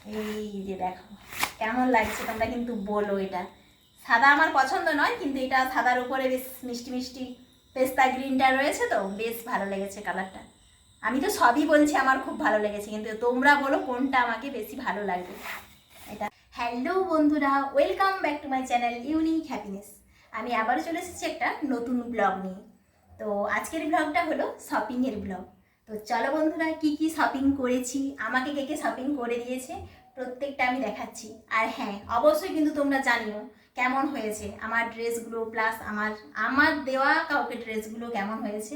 এই যে দেখো কেমন লাগছে তোমরা কিন্তু বলো। এটা সাদা আমার পছন্দ নয়, কিন্তু এটা সাদার উপরে বেশ মিষ্টি মিষ্টি পেস্তা গ্রিনটা রয়েছে, তো বেশ ভালো লেগেছে কালারটা। আমি তো সবই বলছি আমার খুব ভালো লেগেছে, কিন্তু তোমরা বলো কোনটা আমাকে বেশি ভালো লাগবে। এটা হ্যালো বন্ধুরা, welcome back to my channel unique happiness. আমি আবারও চলে এসেছি একটা নতুন ব্লগ নিয়ে। তো আজকের ব্লগটা হলো শপিংয়ের ব্লগ। তো চলো বন্ধুরা, কি কি শপিং করেছি, আমাকে কে কে শপিং করে দিয়েছে প্রত্যেকটা আমি দেখাচ্ছি। আর হ্যাঁ, অবশ্যই কিন্তু তোমরা জানিও কেমন হয়েছে আমার ড্রেসগুলো, প্লাস আমার দেওয়া কাউকে ড্রেসগুলো কেমন হয়েছে।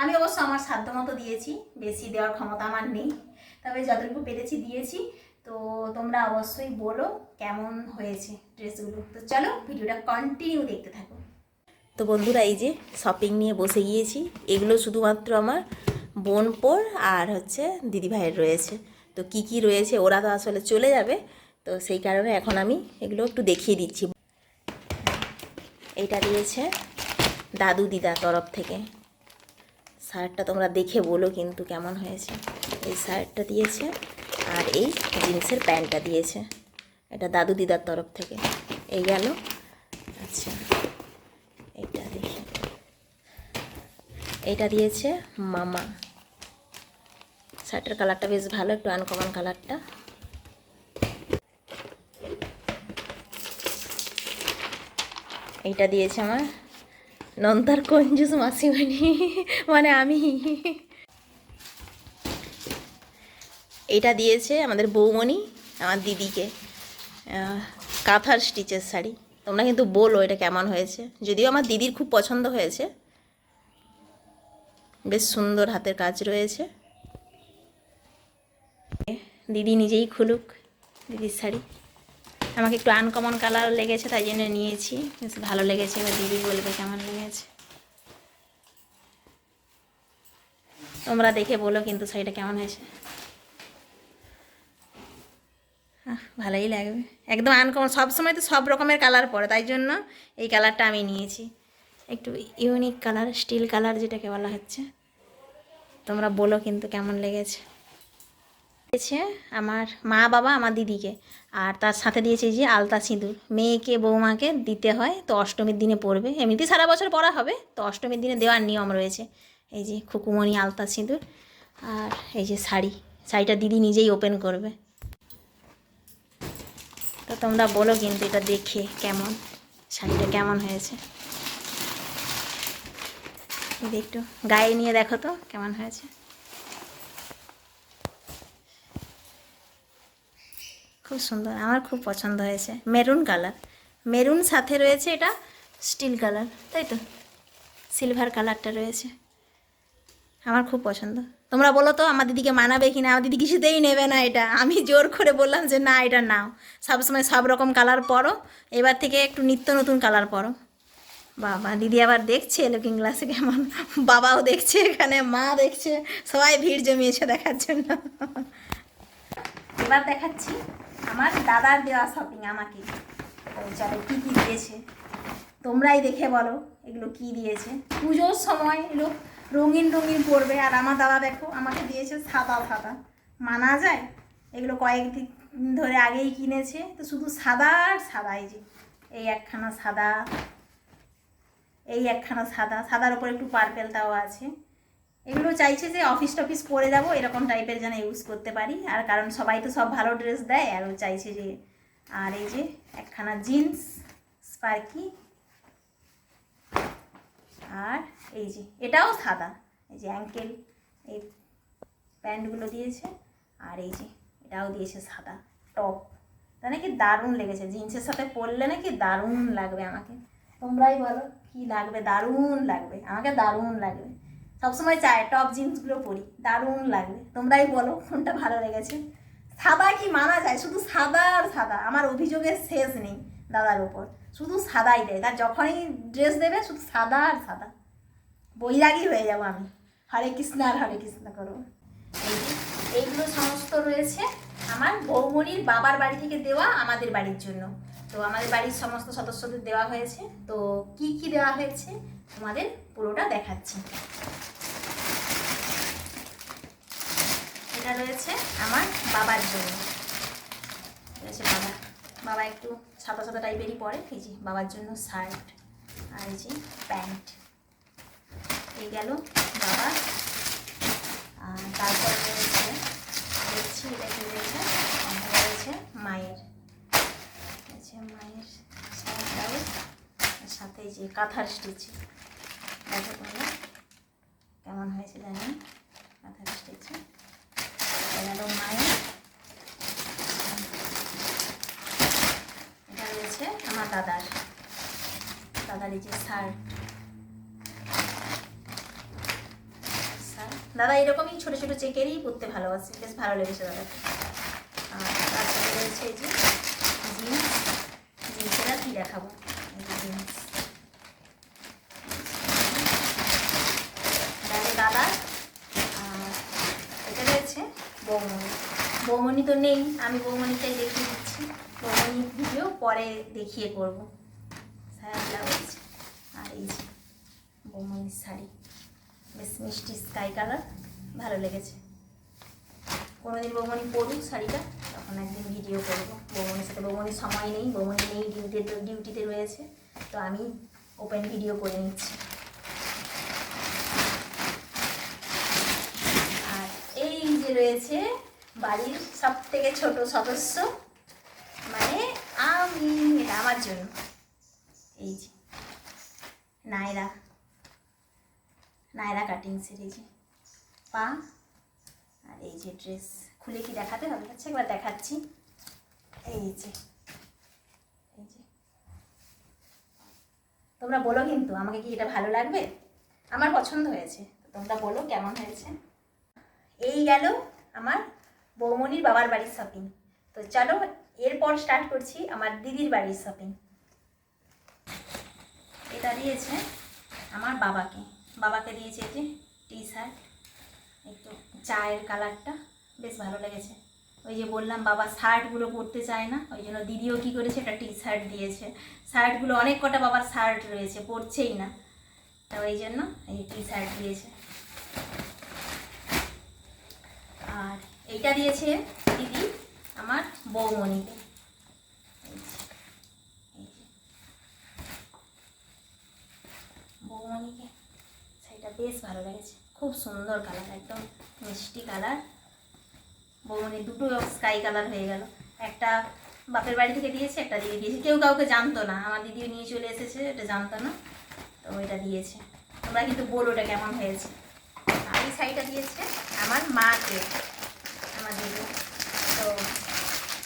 আমি অবশ্য আমার সাধ্যমতো দিয়েছি, বেশি দেওয়ার ক্ষমতা আমার নেই, তবে যতটুকু পেরেছি দিয়েছি। তো তোমরা অবশ্যই বলো কেমন হয়েছে ড্রেসগুলো। তো চলো ভিডিওটা কন্টিনিউ দেখতে থাকো। তো বন্ধুরা, এই যে শপিং নিয়ে বসে গিয়েছি। এগুলো শুধুমাত্র আমার বোনপোর আর হচ্ছে দিদিভাইয়ের রয়েছে। তো কি কি রয়েছে, ওরা তো আসলে চলে যাবে, তো সেই কারণে এখন আমি এগুলো একটু দেখিয়ে দিচ্ছি। এইটা দিয়েছে দাদু দিদার তরফ থেকে। শার্টটা তোমরা দেখে বলো কিন্তু কেমন হয়েছে। এই শার্টটা দিয়েছে আর এই জিন্সের প্যান্টটা দিয়েছে, এটা দাদু দিদার তরফ থেকে। এই গেল। আচ্ছা, এইটা দেখি, এইটা দিয়েছে মামা। শার্টের কালারটা বেশ ভালো, একটু আনকমন কালারটা। এইটা দিয়েছে আমার নন্দার কঞ্জুস মাসিমণি, মানে আমি। এইটা দিয়েছে আমাদের বৌমণি আমার দিদিকে, কাঁথার স্টিচের শাড়ি। তোমরা কিন্তু বলো এটা কেমন হয়েছে। যদিও আমার দিদির খুব পছন্দ হয়েছে, বেশ সুন্দর হাতের কাজ রয়েছে। দিদি নিজেই খুলুক দিদির শাড়ি। আমাকে একটু আনকমন কালার লেগেছে, তাই জন্য নিয়েছি, বেশ ভালো লেগেছে। এবার দিদি বলবে কেমন লেগেছে। তোমরা দেখে বলো কিন্তু শাড়িটা কেমন হয়েছে। ভালোই লাগবে, একদম আনকমন। সবসময় তো সব রকমের কালার পরে, তাই জন্য এই কালারটা আমি নিয়েছি, একটু ইউনিক কালার, স্টিল কালার যেটাকে বলা হচ্ছে। তোমরা বলো কিন্তু কেমন লেগেছে। দিয়েছে আমার মা বাবা আমার দিদিকে, আর তার সাথে দিয়েছে যে আলতা সিঁদুর। মেয়েকে বৌমাকে দিতে হয়, তো অষ্টমীর দিনে পরবে, এমনিতেই সারা বছর পরা হবে, তো অষ্টমীর দিনে দেওয়ার নিয়ম রয়েছে। এই যে খুকুমণি আলতা সিঁদুর, আর এই যে শাড়িটা দিদি নিজেই ওপেন করবে। তো তোমরা বলো কিন্তু এটা দেখে কেমন, শাড়িটা কেমন হয়েছে। দিদি একটু গায়ে নিয়ে দেখো তো কেমন হয়েছে। খুব সুন্দর, আমার খুব পছন্দ হয়েছে। মেরুন কালার, মেরুন সাথে রয়েছে এটা স্টিল কালার, তাই তো সিলভার কালারটা রয়েছে। আমার খুব পছন্দ। তোমরা বলো তো আমার দিদিকে মানাবে কি না। আমার দিদি কিছুতেই নেবে না এটা, আমি জোর করে বললাম যে না এটা নাও, সবসময় সব রকম কালার পরো, এবার থেকে একটু নিত্য নতুন কালার পরো। বাবা, দিদি আবার দেখছে লুকিং গ্লাসে কেমন, বাবাও দেখছে, এখানে মা দেখছে, সবাই ভিড় জমিয়েছে দেখার জন্য। এবার দেখাচ্ছি আমার দাদার দেওয়া শপিং আমাকে। তো চলো কী কী দিয়েছে তোমরাই দেখে বলো এগুলো কি দিয়েছে। পুজোর সময় এগুলো রঙিন রঙিন পড়বে, আর আমার দাদা দেখো আমাকে দিয়েছে সাদা সাদা। মানা যায়? এগুলো কয়েকদিন ধরে আগেই কিনেছে, তো শুধু সাদা আর সাদা। এই যে এই একখানা সাদা, এই একখানা সাদা, সাদার ওপর একটু পার্পেলটাও আছে। এগুলো চাইছে যে অফিস টফিস পরে যাব এরকম টাইপের যেন ইউজ করতে পারি, আর কারণ সবাই তো সব ভালো ড্রেস দেয়, আর ও চাইছে যে। আর এই যে একখানা জিন্স স্পার্কি, আর এই যে এটাও সাদা, এই যে অ্যাঙ্কেল এই প্যান্টগুলো দিয়েছে, আর এই যে এটাও দিয়েছে সাদা টপ। তা নাকি দারুণ লেগেছে, জিন্সের সাথে পরলে নাকি দারুণ লাগবে আমাকে। তোমরাই বলো কি লাগবে। দারুণ লাগবে আমাকে, দারুণ লাগবে। সবসময় চাই টপ জিন্সগুলো পরি, দারুণ লাগবে। তোমরাই বলো কোনটা ভালো লেগেছে। সাদা কি মানা যায়? শুধু সাদা আর সাদা, আমার অভিযোগের শেষ নেই দাদার ওপর। শুধু সাদাই দেয়, তার যখনই ড্রেস দেবে শুধু সাদা আর সাদা। বৈরাগী হয়ে যাবো আমি, হরে কৃষ্ণ আর হরে কৃষ্ণ করবো। এইগুলো সমস্ত রয়েছে আমার বৌমণির বাবার বাড়ি থেকে দেওয়া আমাদের বাড়ির জন্য। তো আমাদের বাড়ির সমস্ত সদস্যদের দেওয়া হয়েছে। তো কি কি দেওয়া হয়েছে তোমাদের পুরোটা দেখাচ্ছি। এটা রয়েছে আমার বাবার জন্য, বাবা একটু সাদা সাদা টাইপেরই পরে। এই যে বাবার জন্য শার্ট আর এই যে প্যান্ট। এই গেল বাবা। আর তারপর রয়েছে, দেখছি এটা কি রয়েছে, রয়েছে মায়ের, মায়ের শার্ট ব্লাউজ, সাথে এই যে কাঁথার স্টিচ। দেখো তোমরা কেমন হয়েছে জানি, কাঁথার স্টিচে। গেল মায়ের। এটা রয়েছে আমার দাদার এই যে শার্ট। দাদা এরকমই ছোটো ছোটো চেকেরই পরতে ভালোবাসে, বেশ ভালো লেগেছে দাদাকে। আর তারপরে রয়েছে এই যে জিন্স। জিন্সের আর কী দেখাবো, এই যে জিন্স। দাদা। আর এটা রয়েছে বৌমণি। বৌমণি তো নেই, আমি বৌমণিটাই দেখিয়ে দিচ্ছি। বৌমণি ভিডিও পরে দেখিয়ে করবো। শাড়ি ব্লাউজ আর এই যে বৌমণির শাড়ি, বেশ মিষ্টি স্কাই কালার, ভালো লেগেছে। কোনোদিন বৌমণি পরুক শাড়িটা, তখন একদিন ভিডিও করবো বৌমণির সাথে। বৌমণির সময় নেই, বৌমণি নেই, ডিউটিতে রয়েছে, তো আমি ওপেন ভিডিও করে নিচ্ছি। আর এই যে রয়েছে বাড়ির সব থেকে ছোট সদস্য, মানে আমি, এটা আমার জন্য। এই যে নায়রা কাটিংসের এই যে পা, আর এই যে ড্রেস। খুলে কি দেখাতে হবে? আচ্ছা একবার দেখাচ্ছি। এই যে তোমরা বলো কিন্তু আমাকে কি এটা ভালো লাগবে? আমার পছন্দ হয়েছে, তোমরা বলো কেমন হয়েছে। এই গেল আমার বৌমণির বাবার বাড়ির শপিং। তো চলো এরপর স্টার্ট করছি আমার দিদির বাড়ির শপিং। এটা দিয়েছে আমার বাবাকে দিয়েছে এই যে টি শার্ট, একটু চায়ের কালারটা বেশ ভালো লেগেছে। ওই যে বললাম বাবা শার্টগুলো পরতে চায় না, ওই জন্য দিদিও কী করেছে একটা টি শার্ট দিয়েছে। শার্টগুলো অনেক কটা বাবার শার্ট রয়েছে, পরছেই না, তো ওই জন্য এই টি শার্ট দিয়েছে। আর এইটা দিয়েছে দিদি আমার বৌমণিকে। বৌমণিকে শাড়িটা বেশ ভালো লেগেছে, খুব সুন্দর কালার, একদম মিষ্টি কালার। বৌমণির দুটো স্কাই কালার হয়ে গেল। একটা বাপের বাড়ি থেকে দিয়েছে, একটা দিদি দিয়েছে। কেউ কাউকে জানতো না, আমার দিদিও নিয়ে চলে এসেছে, এটা জানতো না, তো ওইটা দিয়েছে। তোমরা কিন্তু বলো ওটা কেমন হয়েছে। আর এই শাড়িটা দিয়েছে আমার মাকে, আমার দিদি। তো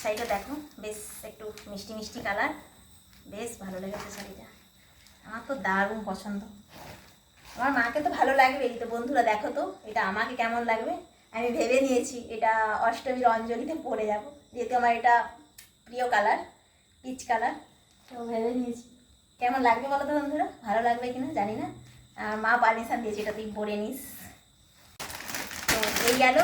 শাড়িটা দেখো বেশ একটু মিষ্টি মিষ্টি কালার, বেশ ভালো লেগেছে শাড়িটা, আমার তো দারুণ পছন্দ। আমার মাকে তো ভালো লাগবে, এই তো বন্ধুরা দেখো তো এটা আমাকে কেমন লাগবে। আমি ভেবে নিয়েছি এটা অষ্টমীর অঞ্জলিতে পরে যাব, যেহেতু আমার এটা প্রিয় কালার, পিচ কালার, তো ভেবে নিয়েছি কেমন লাগবে বলো তো বন্ধুরা, ভালো লাগবে কিনা জানি না। আর মা পারমিশন দিয়েছে এটা তুই পরে নিস। তো এই গেল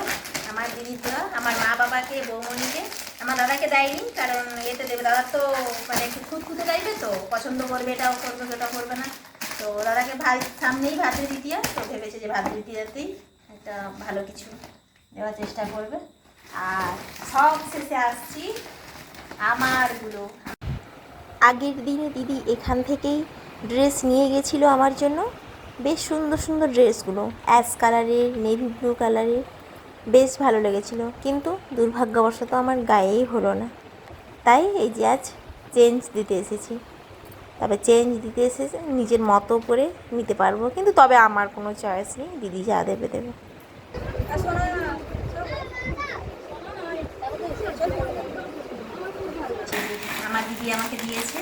আমার দিদিরা, আমার মা বাবাকে, বৌমণিকে। আমার দাদাকে দেয়নি, কারণ এতে দেবে, দাদার তো মানে একটু খুঁতখুঁতে টাইপের, তো পছন্দ করবে, এটাও করবে ওটাও করবে না। তো দাদাকে সামনেই ভাতৃদ্বিতীয়া, তো ভেবেছে যে ভাতৃদ্বিতীয়াতেই একটা ভালো কিছু দেওয়ার চেষ্টা করবে। আর সব শেষে আসছি আমারগুলো। আগের দিনে দিদি এখান থেকেই ড্রেস নিয়ে গেছিলো আমার জন্য, বেশ সুন্দর সুন্দর ড্রেসগুলো, অ্যাশ কালারের, নেভি ব্লু কালারের, বেশ ভালো লেগেছিলো। কিন্তু দুর্ভাগ্যবশত আমার গায়েই হলো না, তাই এই যে আজ চেঞ্জ দিতে এসেছি। তবে চেঞ্জ দিতে এসেছে নিজের মতো করে নিতে পারবো, কিন্তু তবে আমার কোনো চয়েস নেই, দিদি যা দেবে দেবে। আমার দিদি আমাকে দিয়েছে,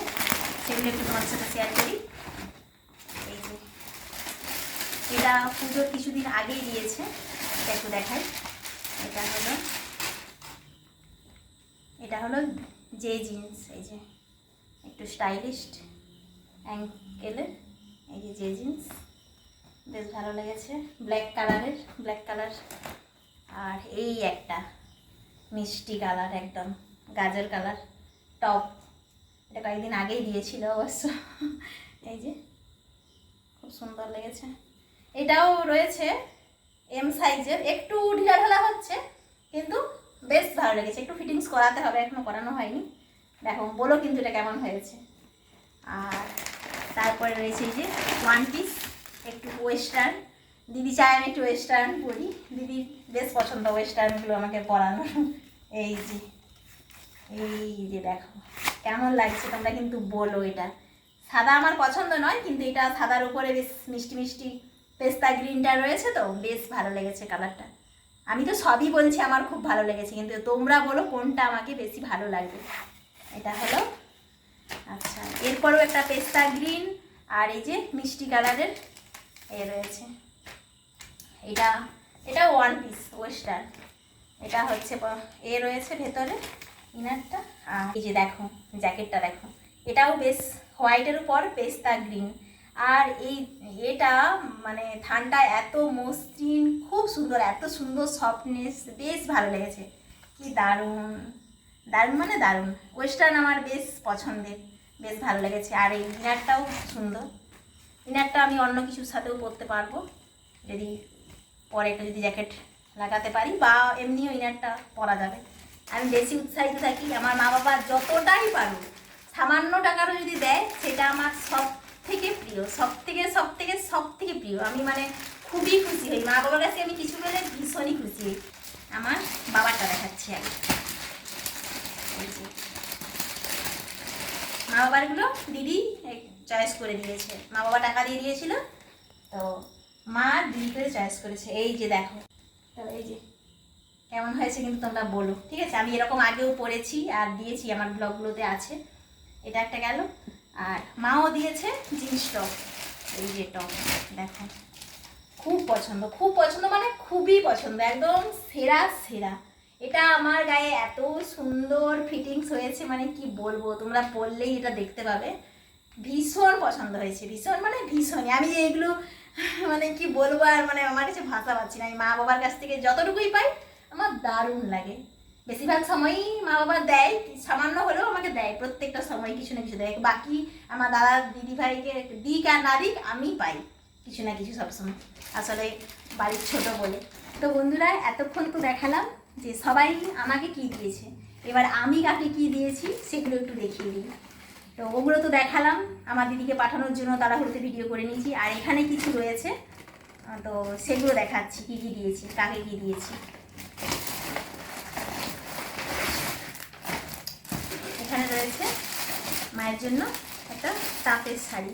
সেগুলো একটু তোমার সাথে শেয়ার করি। এই যে এটা পুজোর কিছুদিন আগেই দিয়েছে, এটা একটু দেখাই। এটা হলো যে জিন্স, এই যে একটু স্টাইলিশড অ্যাঙ্কেলের, এই যে জিন্স, বেশ ভালো লেগেছে, ব্ল্যাক কালার। আর এই একটা মিষ্টি কালার, একদম গাজর কালার টপ, এটা কয়েকদিন আগেই দিয়েছিল অবশ্য। এই যে খুব সুন্দর লেগেছে। এটাও রয়েছে এম সাইজের, একটু ঢিলাঢালা হচ্ছে, কিন্তু বেশ ভালো লেগেছে। একটু ফিটিংস করাতে হবে, এখনো করানো হয়নি, দেখো বলো কিন্তু এটা কেমন হয়েছে। আর তারপরে রয়েছে এই যে ওয়ান পিস, একটু ওয়েস্টার্ন। দিদি চায় আমি একটু ওয়েস্টার্ন পরি, দিদির বেশ পছন্দ ওয়েস্টার্নগুলো আমাকে পরানো। এই যে দেখো কেমন লাগছে তোমরা কিন্তু বলো। এটা সাদা আমার পছন্দ নয়, কিন্তু এটা সাদার উপরে বেশ মিষ্টি মিষ্টি পেস্তা গ্রিনটা রয়েছে, তো বেশ ভালো লেগেছে কালারটা। আমি তো সবই বলছি আমার খুব ভালো লেগেছে, কিন্তু তোমরা বলো কোনটা আমাকে বেশি ভালো লাগবে। এটা হলো, আচ্ছা এরপরও একটা পেস্তা গ্রিন আর এই যে মিষ্টি কালারের এ রয়েছে। এটা ওয়ান পিস ওয়েস্টার্ন। এটা হচ্ছে এ রয়েছে ভেতরে ইনারটা। আর এই যে দেখো জ্যাকেটটা দেখো, এটাও বেশ হোয়াইটের উপর পেস্তা গ্রিন। আর এটা মানে থানটা এত মসৃণ, খুব সুন্দর, এত সুন্দর সফটনেস, বেশ ভালো লেগেছে। কি দারুণ দারুণ মানে দারুণ। ওয়েস্টার্ন আমার বেশ পছন্দের, বেশ ভালো লেগেছে। আর এই ইনারটাও সুন্দর। ইনারটা আমি অন্য কিছুর সাথেও পরতে পারবো, যদি পরে একটা যদি জ্যাকেট লাগাতে পারি, বা এমনিও ইনারটা পরা যাবে। আমি বেশি উৎসাহিত থাকি, আমার মা বাবা যতটাই পারুক সামান্য টাকারও যদি দেয়, সেটা আমার সব থেকে প্রিয়, সব থেকে প্রিয়। আমি মানে খুবই খুশি হই মা বাবার কাছে, আমি কিছু পেলে ভীষণই খুশি হই। আমার বাবারটা দেখাচ্ছি আগে। মা বাবারগুলো দিদি চয়েস করে দিয়েছে, মা বাবা টাকা দিয়ে দিয়েছিল, তো মা দিদি করে চয়েস করেছে। এই যে দেখো, তো এই যে কেমন হয়েছে কিন্তু তোমরা বলো, ঠিক আছে? আমি এরকম আগেও পড়েছি আর দিয়েছি, আমার ব্লগগুলোতে আছে। এটা একটা গেল। আর মাও দিয়েছে জিন্স টপ, এই যে টপ দেখো, খুব পছন্দ মানে খুবই পছন্দ, একদম সেরা সেরা। এটা আমার গায়ে এত সুন্দর ফিটিংস হয়েছে, মানে কি বলবো, তোমরা পরলেই এটা দেখতে পাবে। ভীষণ পছন্দ হয়েছে, ভীষণ মানে ভীষণই। আমি যে এগুলো মানে কি বলবো, আর মানে আমার কাছে ভাষা পাচ্ছি না। আমি মা বাবার কাছ থেকে যতটুকুই পাই আমার দারুণ লাগে। বেশিরভাগ সময়ই মা বাবা দেয়, সামান্য হলেও আমাকে দেয়, প্রত্যেকটা সময় কিছু না কিছু দেয়। বাকি আমার দাদা দিদি ভাইকে দিক আর না দিক, আমি পাই কিছু না কিছু সবসময়, আসলে বাড়ির ছোট বলে। তো বন্ধুরা, এতক্ষণ তো দেখালাম যে সবাই আমাকে কি দিয়েছে, এবার আমি কাকে কি দিয়েছি সেগুলো একটু দেখিয়ে দিই। তো ওগুলো তো দেখালাম, আমার দিদিকে পাঠানোর জন্য তাড়াহুড়োতে ভিডিও করে নিয়েছি। আর এখানে কিছু রয়েছে, তো সেগুলো দেখাচ্ছি কী কী দিয়েছি, কাকে কী দিয়েছি। এখানে রয়েছে মায়ের জন্য একটা তাঁতের শাড়ি,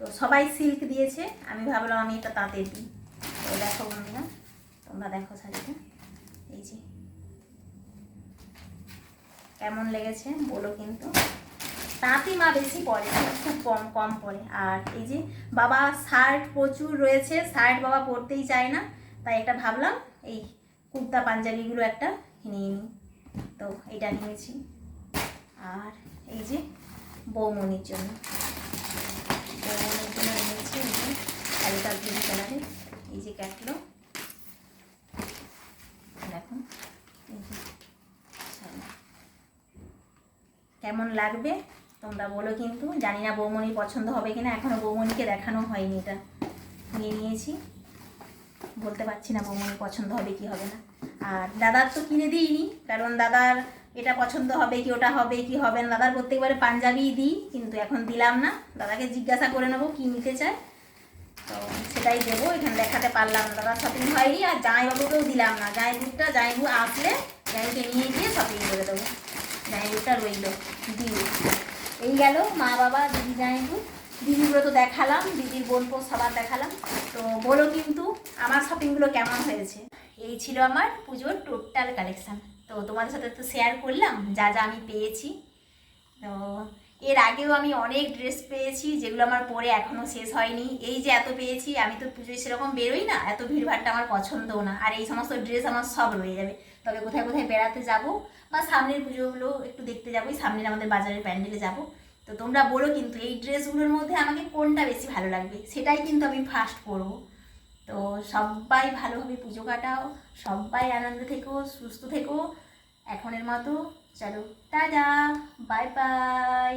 তো সবাই সিল্ক দিয়েছে, আমি ভাবলাম আমি একটা তাঁতের দিই। তো দেখো বন্ধুরা, তোমরা দেখো শাড়িটা, এই যে কেমন লেগেছে বলো কিন্তু। তাঁতই মা বেশি পরে, খুব কম পরে। আর এই যে বাবা শার্ট প্রচুর রয়েছে, শার্ট বাবা পরতেই চায় না, তাই একটা ভাবলাম এই কুর্তা পাঞ্জাবিগুলো একটা নিয়ে নিই, তো এটা নিয়েছি। আর এই যে বৌমনির জন্য নিয়েছি এই যে হালকা গ্রিন কালারের, এই যে ক্যাটলো দেখুন, এই যে কেমন লাগবে তোমরা বলো কিন্তু। জানি না বৌমনির পছন্দ হবে কিনা, এখনো বৌমনিকে দেখানো হয়নি। এটা নিয়ে নিয়েছি, বলতে পারছি না বৌমনি পছন্দ হবে কি হবে না। আর দাদার তো কিনে দিইনি, কারণ দাদার এটা পছন্দ হবে কি, ওটা হবে কি হবে না। দাদার প্রত্যেকবারে পাঞ্জাবিই দিই, কিন্তু এখন দিলাম না, দাদাকে জিজ্ঞাসা করে নেবো কী নিতে চায়, তো সেটাই দেবো। এখানে দেখাতে পারলাম না, দাদার শপিং হয়নি। আর জামাইবাবুকেও দিলাম না, জামাইবাবু আসলে জামাইকে নিয়ে গিয়ে শপিং করে দেবো। জামাইবাবুটা রইল দিদি। এই গেল মা বাবা দিদি জামাইবাবু। দিদিগুলো তো দেখালাম, দিদির বোনপো সবার দেখালাম। তো বলো কিন্তু আমার শপিংগুলো কেমন হয়েছে। এই ছিল আমার পুজোর টোটাল কালেকশান। তো তোমাদের সাথে তো শেয়ার করলাম যা যা আমি পেয়েছি। তো এর আগেও আমি অনেক ড্রেস পেয়েছি, যেগুলো আমার পরে এখনও শেষ হয়নি। এই যে এত পেয়েছি, আমি তো পুজোয় সেরকম বেরোই না, এত ভিড়ভাড়টা আমার পছন্দও না। আর এই সমস্ত ড্রেস আমার সব রয়ে যাবে, তবে কোথায় কোথায় বেড়াতে যাব বা সামনের পুজোগুলো একটু দেখতে যাবো, সামনের আমাদের বাজারের প্যান্ডেলে যাব। তো তোমরা বলো কিন্তু এই ড্রেসগুলোর মধ্যে আমাকে কোনটা বেশি ভালো লাগবে, সেটাই কিন্তু আমি ফার্স্ট করবো। তো সবাই ভালোভাবে পুজো কাটাও, সবাই আনন্দ থেকো, সুস্থ থেকো। এখনের মতো চলো টাটা, বাই বাই।